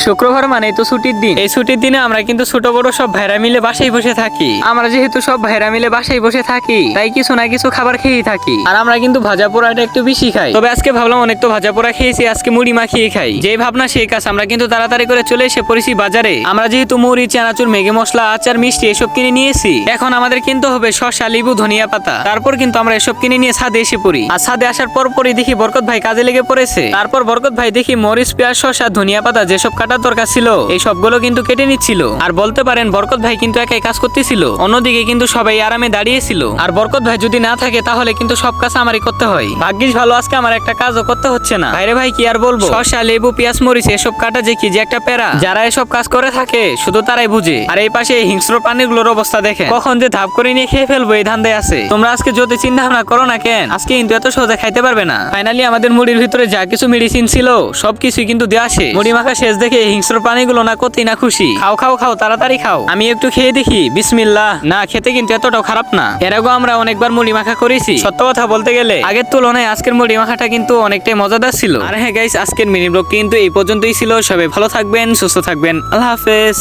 শুক্রবার মানে তো ছুটির দিন। এই ছুটির দিনে আমরা কিন্তু ছোট বড় সব ভাইরা মিলে বাসায় বসে থাকি। আমরা যেহেতু সব ভাইরা মিলে বাসায় বসে থাকি, তাই কিছু না কিছু খাবার খেয়েই থাকি। আর আমরা কিন্তু ভাজা পোড়াটা একটু বেশি খাই। তবে আজকে ভাবলাম অনেক তো ভাজা পোড়া খেয়েছি, আজকে মুড়ি মাখিয়ে খাই। যেই ভাবনা সেই কাজ। আমরা কিন্তু তাড়াতাড়ি করে চলে এসে পড়েছি বাজারে। আমরা যেহেতু মুড়ি, চানাচুর, ম্যাগি মশলা, আচার, মিষ্টি এসব কিনে নিয়েছি। এখন আমাদের কিন্তু হবে শসা, লেবু, ধনিয়া পাতা। তারপর কিন্তু আমরা এসব কিনে নিয়ে ছাদে এসে পড়ি। আর ছাদে আসার পরই দেখি বরকত ভাই কাজে লেগে পড়েছে। তারপর বরকত ভাই দেখি মরিচ, পেঁয়াজ, শসা, ধনিয়া পাতা যেসব কাটার দরকার ছিল এই সবগুলো কিন্তু কেটে নিচ্ছিল। আর বলতে পারেন বরকত ভাই কিন্তু একাই কাজ করতেছিল, অন্যদিকে কিন্তু সবাই আরামে দাঁড়িয়েছিল। আর বরকত ভাই যদি না থাকে তাহলে কিন্তু সব কাজ আমারই করতে হয়। ভাগ্যিস ভালো আজকে আমার একটা কাজও করতে হচ্ছে না। ভাইরে ভাই কি আর বলবো, শসা, লেবু, পেঁয়াজ, মরিচ এসব কাটা যে কি যে একটা প্যারা। যারা এসব কাজ করে থাকে শুধু তারাই বুঝে। আর এই পাশে এই হিংস্র প্রাণীগুলোর অবস্থা দেখে কখন যে ধাপ করে নিয়ে খেয়ে ফেলবো এই ধান্দায় আছে। তোমরা আজকে যদি চিন্তা ভাবনা করো না কেন, আজকে কিন্তু এত সহজে খাইতে পারবে না। ফাইনালি আমাদের মুড়ির ভিতরে যা কিছু মেডিসিন ছিল সবকিছুই কিন্তু দেওয়া শেষ। মুড়ি মাখা শেষ দেখে এই হিংস্র প্রাণীগুলো না কতই না খুশি। খাও খাও খাও, তাড়াতাড়ি খাও। আমি একটু খেয়ে দেখি, বিসমিল্লাহ। না, খেতে কিন্তু এতটাও খারাপ না। এর আগেও আমরা অনেকবার মুড়ি মাখা করেছি। সত্য কথা বলতে গেলে আগের তুলনায় আজকের মুড়ি মাখাটা কিন্তু অনেকটাই মজাদার ছিল। আর হ্যাঁ গাইস, আজকের মিনি ব্লগ কিন্তু এই পর্যন্তই ছিল। সবাই ভালো থাকবেন, সুস্থ থাকবেন। আল্লাহ হাফেজ।